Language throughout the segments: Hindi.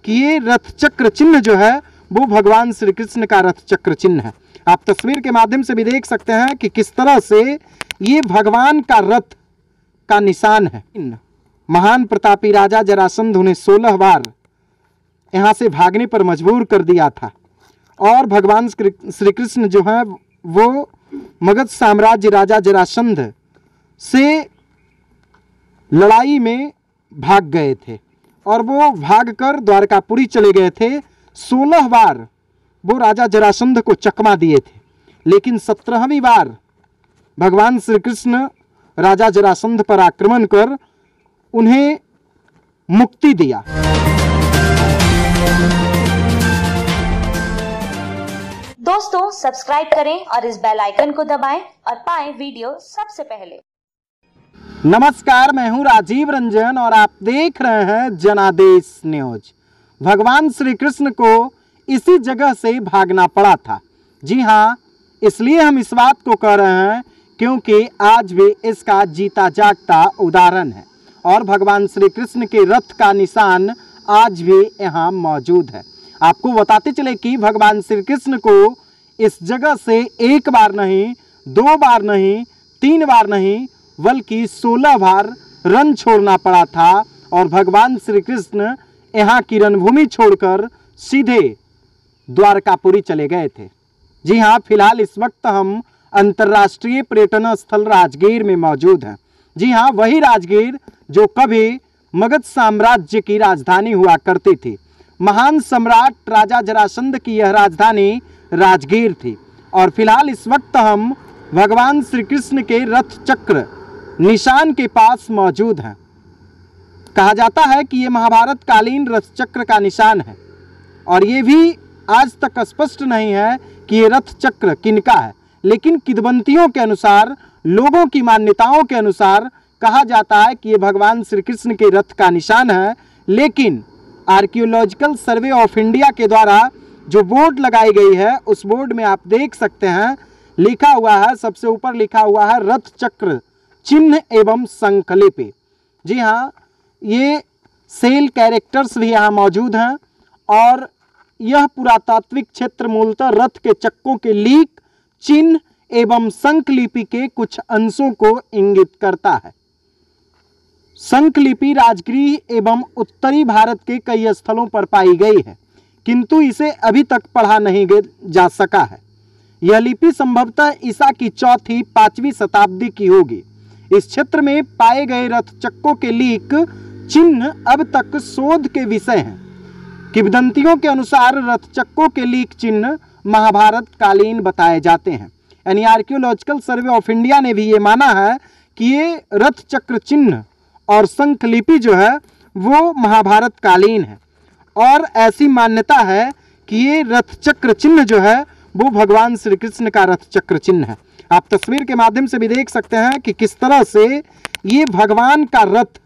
कि ये रथ चक्र चिन्ह जो है वो भगवान श्री कृष्ण का रथ चक्र चिन्ह है। आप तस्वीर के माध्यम से भी देख सकते हैं कि किस तरह से ये भगवान का रथ का निशान है। महान प्रतापी राजा जरासंध उन्हें 16 बार यहाँ से भागने पर मजबूर कर दिया था और भगवान श्री कृष्ण जो है वो मगध साम्राज्य राजा जरासंध से लड़ाई में भाग गए थे और वो भागकर द्वारकापुरी चले गए थे। 16 बार वो राजा जरासंध को चकमा दिए थे, लेकिन 17वीं बार भगवान श्री कृष्ण राजा जरासंध पर आक्रमण कर उन्हें मुक्ति दिया। दोस्तों सब्सक्राइब करें और इस बेल आइकन को दबाएं और पाएं वीडियो सबसे पहले। नमस्कार, मैं हूं राजीव रंजन और आप देख रहे हैं जनादेश न्यूज। भगवान श्री कृष्ण को इसी जगह से भागना पड़ा था। जी हां, इसलिए हम इस बात को कह रहे हैं क्योंकि आज भी इसका जीता जागता उदाहरण है और भगवान श्री कृष्ण के रथ का निशान आज भी यहाँ मौजूद है। आपको बताते चले कि भगवान श्री कृष्ण को इस जगह से एक बार नहीं, 2 बार नहीं, 3 बार नहीं, बल्कि 16 बार रण छोड़ना पड़ा था और भगवान श्री कृष्ण यहाँ की रणभूमि छोड़कर सीधे द्वारकापुरी चले गए थे। जी हाँ, फिलहाल इस वक्त हम अंतर्राष्ट्रीय पर्यटन स्थल राजगीर में मौजूद हैं। जी हाँ, वही राजगीर जो कभी मगध साम्राज्य की राजधानी हुआ करती थी। महान सम्राट राजा जरासंध की यह राजधानी राजगीर थी और फिलहाल इस वक्त हम भगवान श्री कृष्ण के रथ चक्र निशान के पास मौजूद हैं। कहा जाता है कि ये महाभारत कालीन रथ चक्र का निशान है और ये भी आज तक स्पष्ट नहीं है कि ये रथ चक्र किनका है, लेकिन किंवदंतियों के अनुसार, लोगों की मान्यताओं के अनुसार कहा जाता है कि ये भगवान श्री कृष्ण के रथ का निशान है। लेकिन आर्कियोलॉजिकल सर्वे ऑफ इंडिया के द्वारा जो बोर्ड लगाई गई है उस बोर्ड में आप देख सकते हैं लिखा हुआ है, सबसे ऊपर लिखा हुआ है रथ चक्र चिन्ह एवं संकलिपि। जी हाँ, ये सेल कैरेक्टर्स भी यहाँ मौजूद हैं और यह पुरातात्विक क्षेत्र मूलतः रथ के चक्कों के लीक, चिन्ह एवं संकलिपि के कुछ अंशों को इंगित करता है। संकलिपि राजगृह एवं उत्तरी भारत के कई स्थलों पर पाई गई है, किंतु इसे अभी तक पढ़ा नहीं जा सका है। यह लिपि संभवतः ईसा की 4वीं-5वीं शताब्दी की होगी। इस क्षेत्र में पाए गए रथ चक्कों के लीक चिन्ह अब तक शोध के विषय हैं। किंवदंतियों के अनुसार रथ चक्कों के लीक चिन्ह महाभारत कालीन बताए जाते हैं। यानी आर्कियोलॉजिकल सर्वे ऑफ इंडिया ने भी ये माना है कि ये रथ चक्र चिन्ह और संकलिपि जो है वो महाभारत कालीन है और ऐसी मान्यता है कि ये रथ चक्र चिन्ह जो है वो भगवान श्री कृष्ण का रथ चक्र चिन्ह है। आप तस्वीर के माध्यम से भी देख सकते हैं कि किस तरह से ये भगवान का रथ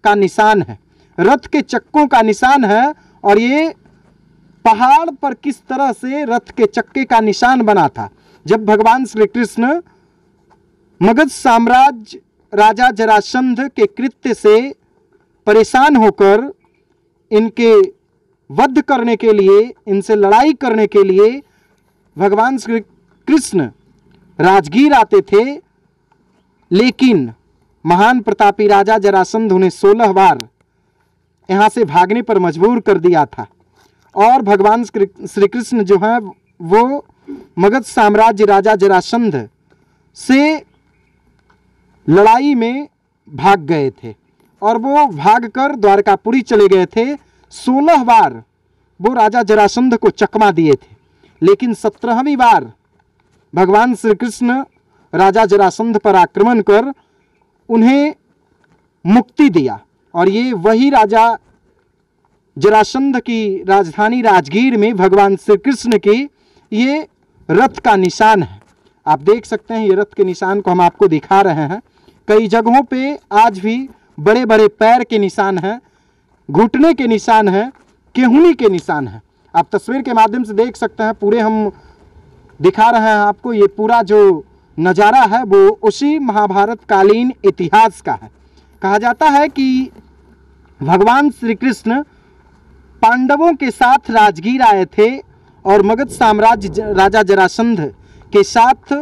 का निशान है, रथ के चक्कों का निशान है और ये पहाड़ पर किस तरह से रथ के चक्के का निशान बना था जब भगवान श्री कृष्ण मगध साम्राज्य राजा जरासंध के कृत्य से परेशान होकर इनके वध करने के लिए, इनसे लड़ाई करने के लिए भगवान श्री कृष्ण राजगीर आते थे, लेकिन महान प्रतापी राजा जरासंध उन्हें 16 बार यहाँ से भागने पर मजबूर कर दिया था और भगवान श्री कृष्ण जो है वो मगध साम्राज्य राजा जरासंध से लड़ाई में भाग गए थे और वो भागकर द्वारकापुरी चले गए थे। 16 बार वो राजा जरासंध को चकमा दिए थे, लेकिन 17वीं बार भगवान श्री कृष्ण राजा जरासंध पर आक्रमण कर उन्हें मुक्ति दिया और ये वही राजा जरासंध की राजधानी राजगीर में भगवान श्री कृष्ण के ये रथ का निशान है। आप देख सकते हैं ये रथ के निशान को हम आपको दिखा रहे हैं। कई जगहों पे आज भी बड़े बड़े पैर के निशान हैं, घुटने के निशान हैं, केहूनी के निशान हैं। आप तस्वीर के माध्यम से देख सकते हैं, पूरे हम दिखा रहे हैं आपको। ये पूरा जो नज़ारा है वो उसी महाभारत कालीन इतिहास का है। कहा जाता है कि भगवान श्री कृष्ण पांडवों के साथ राजगीर आए थे और मगध साम्राज्य राजा जरासंध के साथ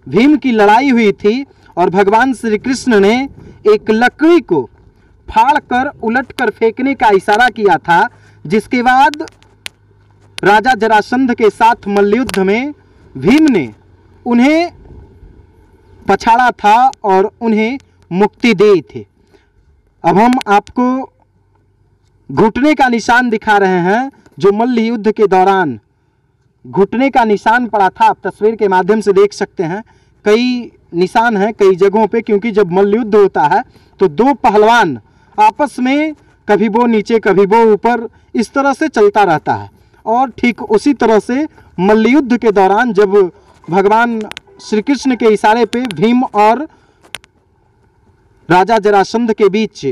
भीम की लड़ाई हुई थी और भगवान श्री कृष्ण ने एक लकड़ी को फाड़कर उलटकर फेंकने का इशारा किया था, जिसके बाद राजा जरासंध के साथ मल्लयुद्ध में भीम ने उन्हें पछाड़ा था और उन्हें मुक्ति दी थी। अब हम आपको घुटने का निशान दिखा रहे हैं, जो मल्ल युद्ध के दौरान घुटने का निशान पड़ा था। आप तस्वीर के माध्यम से देख सकते हैं, कई निशान हैं कई जगहों पे, क्योंकि जब मल्ल युद्ध होता है तो दो पहलवान आपस में कभी वो नीचे कभी वो ऊपर इस तरह से चलता रहता है। और ठीक उसी तरह से मल्ल युद्ध के दौरान जब भगवान श्री कृष्ण के इशारे पे भीम और राजा जरासंध के बीच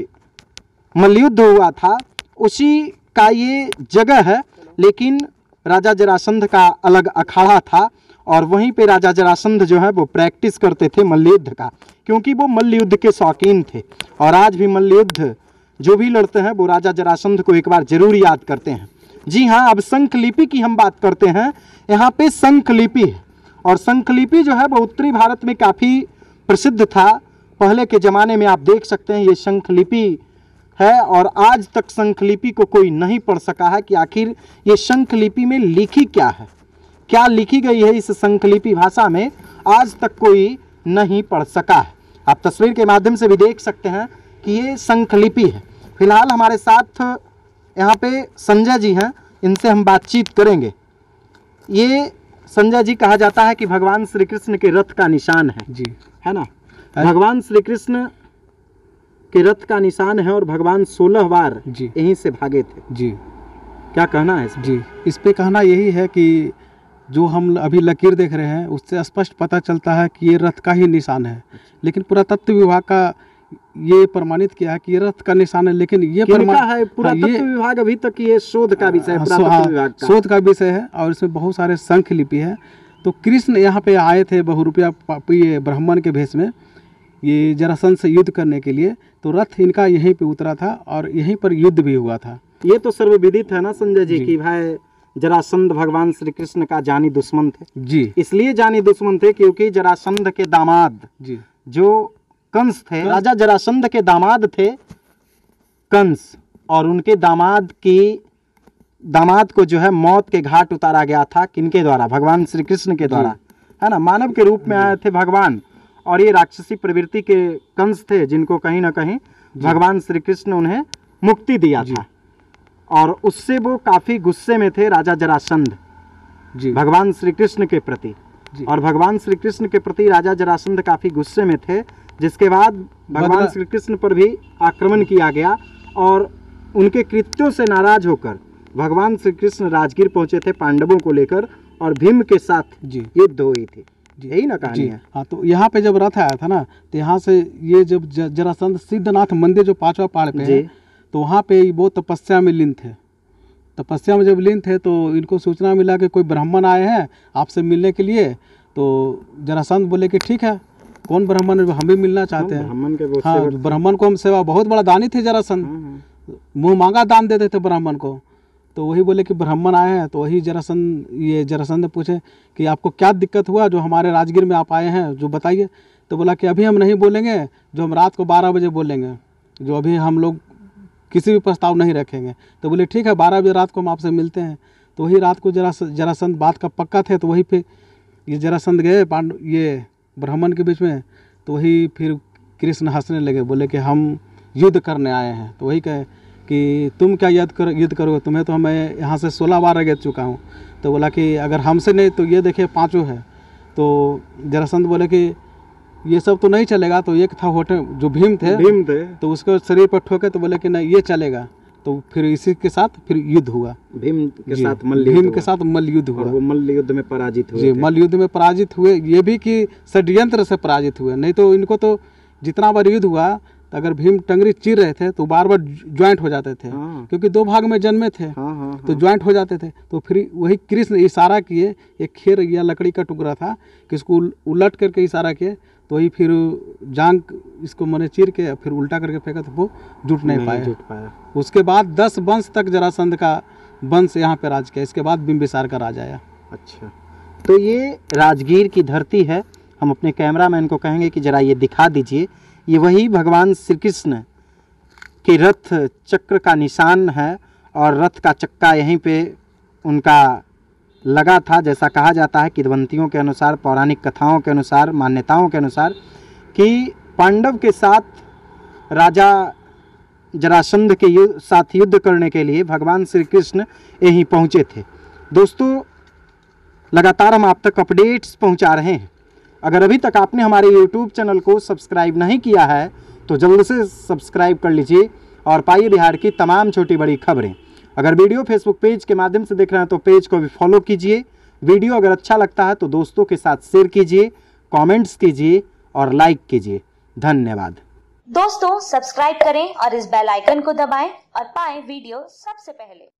मल्लयुद्ध हुआ था, उसी का ये जगह है। लेकिन राजा जरासंध का अलग अखाड़ा था और वहीं पे राजा जरासंध जो है वो प्रैक्टिस करते थे मल्लयुद्ध का, क्योंकि वो मल्लयुद्ध के शौकीन थे। और आज भी मल्लयुद्ध जो भी लड़ते हैं वो राजा जरासंध को एक बार जरूर याद करते हैं। जी हाँ, अब शंखलिपि की हम बात करते हैं। यहाँ पे शंखलिपि है और शंखलिपि जो है वो उत्तरी भारत में काफ़ी प्रसिद्ध था। पहले के ज़माने में आप देख सकते हैं ये शंखलिपि है और आज तक शंखलिपि को कोई नहीं पढ़ सका है कि आखिर ये शंखलिपि में लिखी क्या है, क्या लिखी गई है इस शंखलिपि भाषा में, आज तक कोई नहीं पढ़ सका है। आप तस्वीर के माध्यम से भी देख सकते हैं कि ये शंखलिपि है। फिलहाल हमारे साथ यहाँ पे संजय जी हैं, इनसे हम बातचीत करेंगे। ये संजय जी, कहा जाता है कि भगवान श्री कृष्ण के रथ का निशान है जी, है ना? भगवान श्री कृष्ण के रथ का निशान है और भगवान 16 बार जी यहीं से भागे थे जी। क्या कहना है इसमें? जी, इस पे कहना यही है कि जो हम अभी लकीर देख रहे हैं उससे स्पष्ट पता चलता है कि ये रथ का ही निशान है, लेकिन पुरातत्व विभाग का ये प्रमाणित किया है कि ये रथ का निशान है। लेकिन ये है पुरातत्व विभाग अभी तक ये शोध का विषय है, पुरातत्व विभाग का शोध का विषय है और इसमें बहुत सारे शंख लिपि है। तो कृष्ण यहाँ पे आए थे बहुरूपिया ये ब्राह्मण के भेष में, ये जरासंध से युद्ध करने के लिए। तो रथ इनका यहीं पे उतरा था और यहीं पर युद्ध भी हुआ था। ये तो सर्वविदित है ना संजय जी कि भाई जरासंध भगवान श्री कृष्ण का जानी दुश्मन थे जी। इसलिए जानी दुश्मन थे क्योंकि जरासंध के दामाद जी जो कंस थे, राजा जरासंध के दामाद थे कंस, और उनके दामाद को जो है मौत के घाट उतारा गया था। किनके द्वारा? भगवान श्री कृष्ण के द्वारा, है ना? मानव के रूप में आए थे भगवान, और ये राक्षसी प्रवृत्ति के कंस थे जिनको कहीं ना कहीं भगवान श्री कृष्ण उन्हें मुक्ति दिया था। और उससे वो काफी गुस्से में थे राजा जरासंध जी भगवान श्री कृष्ण के प्रति, और भगवान श्री कृष्ण के प्रति राजा जरासंध काफी गुस्से में थे, जिसके बाद भगवान श्री कृष्ण पर भी आक्रमण किया गया और उनके कृत्यों से नाराज होकर भगवान श्री कृष्ण राजगीर पहुंचे थे पांडवों को लेकर, और भीम के साथ युद्ध हुई थी। यही ना कहानी है? हाँ, तो यहाँ पे जब रथ आया था ना, तो यहाँ से ये जब जरासंध सिद्धनाथ मंदिर जो 5वां पहाड़ पे है, तो वहाँ पे वो तपस्या में लीन थे। तपस्या में जब लीन थे तो इनको सूचना मिला कि कोई ब्राह्मण आए हैं आपसे मिलने के लिए। तो जरासंध बोले कि ठीक है, कौन ब्राह्मण? हम भी मिलना चाहते हैं। ब्राह्मण को हम सेवा, बहुत बड़ा दानी थे जरासंध, मुँह मांगा दान देते थे ब्राह्मण को। तो वही बोले कि ब्राह्मण आए हैं। तो वही जरासंध ने पूछे कि आपको क्या दिक्कत हुआ जो हमारे राजगीर में आप आए हैं, जो बताइए। तो बोला कि अभी हम नहीं बोलेंगे, जो हम रात को 12 बजे बोलेंगे, जो अभी हम लोग किसी भी प्रस्ताव नहीं रखेंगे। तो बोले ठीक है, 12 बजे रात को हम आपसे मिलते हैं। तो वही रात को जरासंध बात का पक्का थे, तो वही पे ये जरासंध गए ये ब्राह्मण के बीच में। तो वही फिर कृष्ण हंसने लगे, बोले कि हम युद्ध करने आए हैं। तो वही कहे कि तुम क्या युद्ध करोगे, तुम्हें तो मैं यहाँ से 16 बार रह चुका हूँ। तो बोला कि अगर हमसे नहीं तो ये देखिए 5 है। तो जरासंध बोले कि ये सब तो नहीं चलेगा। तो एक था होटल जो भीम थे तो उसको शरीर पर ठोके, तो बोले कि नहीं ये चलेगा। तो फिर इसी के साथ फिर युद्ध हुआ, भीम के साथ मल्ल युद्ध हुआ। वो मल्ल युद्ध में पराजित हुए जी, मल्ल युद्ध में पराजित हुए। ये भी कि षड्यंत्र से पराजित हुए, नहीं तो इनको तो जितना बार युद्ध हुआ तो अगर भीम टंगरी चीर रहे थे तो बार बार ज्वाइंट हो जाते थे, क्योंकि 2 भाग में जन्मे थे, तो ज्वाइंट हो जाते थे। तो फिर वही कृष्ण इशारा किए, एक खेर या लकड़ी का टुकड़ा था कि इसको उलट करके इशारा किए, तो वही फिर जांग इसको मैंने चीर के फिर उल्टा करके फेंका तो वो जुट नहीं पाया। उसके बाद 10 वंश तक जरासंध का वंश यहाँ पे राज किया, इसके बाद बिंबिसार का राज आया। अच्छा, तो ये राजगीर की धरती है। हम अपने कैमरामैन को कहेंगे कि जरा ये दिखा दीजिए, ये वही भगवान श्री कृष्ण के रथ चक्र का निशान है और रथ का चक्का यहीं पे उनका लगा था। जैसा कहा जाता है किंवदंतियों के अनुसार, पौराणिक कथाओं के अनुसार, मान्यताओं के अनुसार कि पांडव के साथ राजा जरासंध के साथ युद्ध करने के लिए भगवान श्री कृष्ण यहीं पहुँचे थे। दोस्तों, लगातार हम आप तक अपडेट्स पहुँचा रहे हैं। अगर अभी तक आपने हमारे YouTube चैनल को सब्सक्राइब नहीं किया है तो जल्द से सब्सक्राइब कर लीजिए और पाइए बिहार की तमाम छोटी बड़ी खबरें। अगर वीडियो फेसबुक पेज के माध्यम से देख रहे हैं तो पेज को भी फॉलो कीजिए। वीडियो अगर अच्छा लगता है तो दोस्तों के साथ शेयर कीजिए, कमेंट्स कीजिए और लाइक कीजिए। धन्यवाद। दोस्तों, सब्सक्राइब करें और इस बेल आइकन को दबाएं और पाएं वीडियो सबसे पहले।